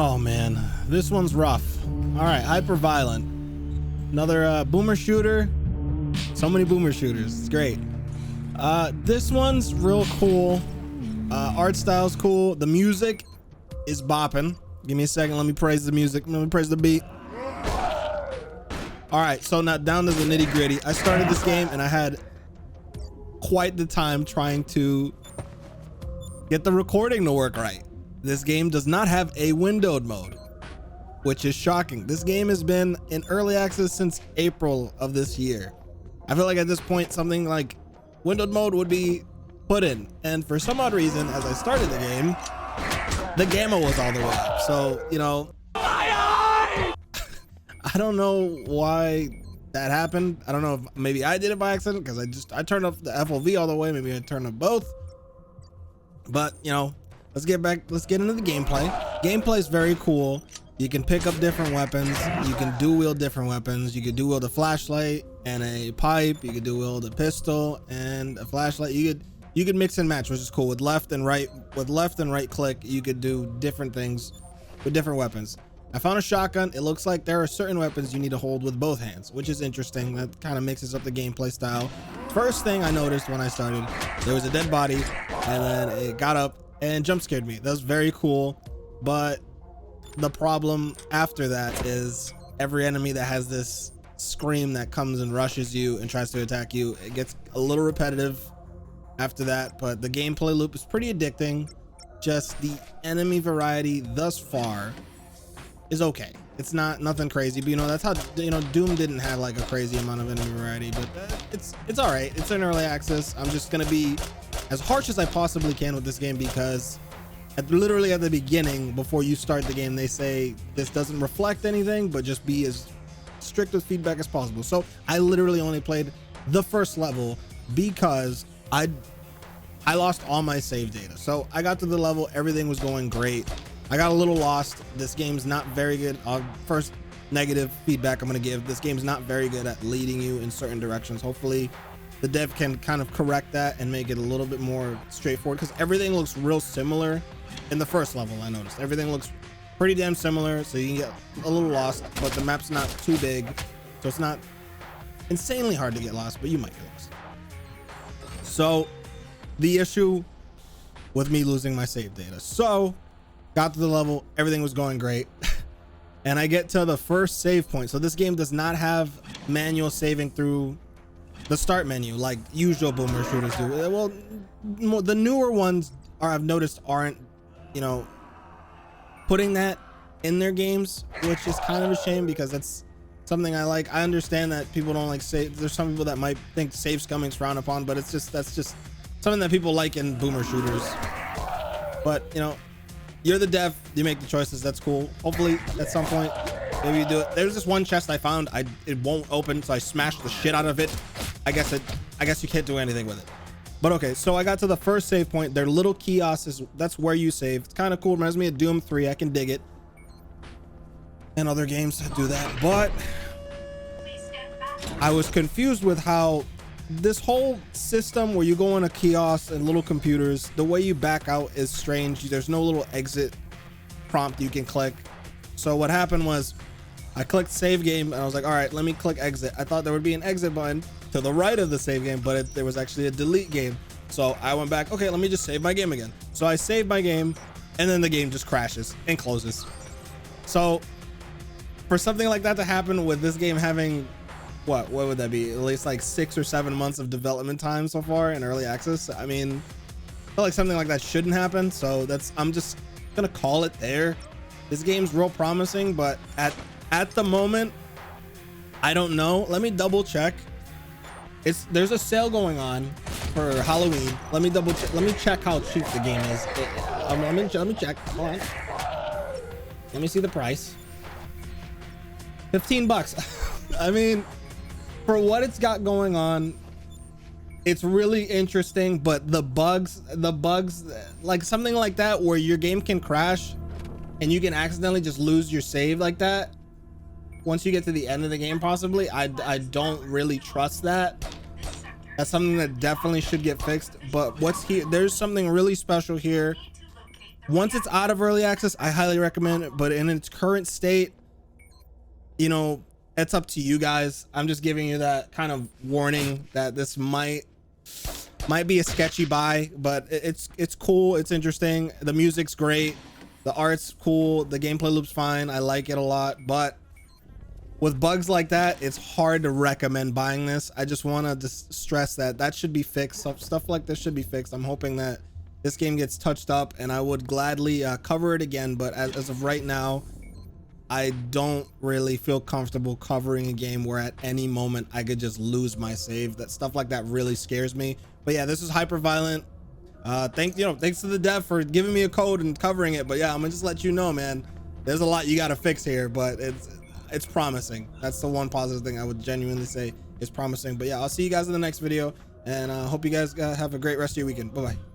Oh man, this one's rough. All right, Hyperviolent. Another boomer shooter. So many boomer shooters. It's great. This one's real cool. Art style's cool. The music is bopping. Give me a second. Let me praise the music. Let me praise the beat. All right, so now down to the nitty gritty. I started this game and I had quite the time trying to get the recording to work right. This game does not have a windowed mode, which is shocking. This game has been in early access since April of this year. I feel like at this point, something like windowed mode would be put in. And for some odd reason, as I started the game, the gamma was all the way up. So, you know, I don't know why that happened. I don't know if maybe I did it by accident because I turned up the FOV all the way. Maybe I turned up both. But, you know, let's get into the gameplay. Gameplay is very cool. You can pick up different weapons. You can dual wield different weapons. You can dual wield a flashlight and a pipe. You can dual wield a pistol and a flashlight. You could mix and match, which is cool. With left and right click, you could do different things with different weapons. I found a shotgun. It looks like there are certain weapons you need to hold with both hands, which is interesting. That kind of mixes up the gameplay style. First thing I noticed when I started, there was a dead body and then it got up and jump scared me. That was very cool. But the problem after that is every enemy that has this scream that comes and rushes you and tries to attack you, it gets a little repetitive after that, but the gameplay loop is pretty addicting. Just the enemy variety thus far is okay. It's nothing crazy, but you know, that's how, you know, Doom didn't have like a crazy amount of enemy variety, but it's all right. It's in early access. I'm just gonna be as harsh as I possibly can with this game because literally at the beginning, before you start the game, they say this doesn't reflect anything, but just be as strict with feedback as possible. So I literally only played the first level because I lost all my save data. So I got to the level, everything was going great. I got a little lost. This game's not very good. First negative feedback I'm gonna give, this game's not very good at leading you in certain directions. Hopefully the dev can kind of correct that and make it a little bit more straightforward, because everything looks real similar in the first level. I noticed everything looks pretty damn similar, so you can get a little lost, but the map's not too big, so it's not insanely hard to get lost, but you might get lost. So the issue with me losing my save data, so got to the level, everything was going great, and I get to the first save point. So this game does not have manual saving through the start menu like usual boomer shooters do. Well, the newer ones I've noticed aren't, you know, putting that in their games, which is kind of a shame because that's something I like. I understand that people don't like save. There's some people that might think save scumming's frowned upon, but that's just something that people like in boomer shooters. But you know, you're the dev, you make the choices. That's cool. Hopefully at some point maybe you do it. There's this one chest I found, it won't open, so I smashed the shit out of it. I guess you can't do anything with it. But okay, so I got to the first save point. Their little kiosks, that's where you save. It's kind of cool. Reminds me of Doom 3. I can dig it. And other games do that. But I was confused with how this whole system where you go in a kiosk and little computers, the way you back out is strange. There's no little exit prompt you can click. So what happened was I clicked save game and I was like, all right, let me click exit. I thought there would be an exit button to the right of the save game, but there was actually a delete game. So I went back, okay, let me just save my game again. So I saved my game and then the game just crashes and closes. So for something like that to happen with this game having, what would that be? At least like 6 or 7 months of development time so far in early access. I mean, I feel like something like that shouldn't happen. So I'm just gonna call it there. This game's real promising, but at the moment, I don't know. Let me double check. There's a sale going on for Halloween. Let me double check. Let me check how cheap the game is. Let me check. Hold on. Let me see the price. $15. I mean, for what it's got going on, it's really interesting, but the bugs, like something like that where your game can crash and you can accidentally just lose your save like that once you get to the end of the game, possibly. I don't really trust that. That's something that definitely should get fixed. But what's here, there's something really special here Once it's out of early access, I highly recommend it, but in its current state, you know, it's up to you guys. I'm just giving you that kind of warning that this might be a sketchy buy, but it's cool, it's interesting, the music's great, the art's cool, the gameplay loop's fine, I like it a lot, but with bugs like that, it's hard to recommend buying this. I just want to just stress that should be fixed. Stuff like this should be fixed. I'm hoping that this game gets touched up, and I would gladly cover it again, but as of right now, I don't really feel comfortable covering a game where at any moment I could just lose my save. That stuff like that really scares me. But yeah, this is Hyperviolent. Thanks to the dev for giving me a code and covering it. But yeah, I'm gonna just let you know, man, there's a lot you gotta fix here, but it's promising. That's the one positive thing I would genuinely say is promising. But yeah, I'll see you guys in the next video, and hope you guys have a great rest of your weekend. Bye bye.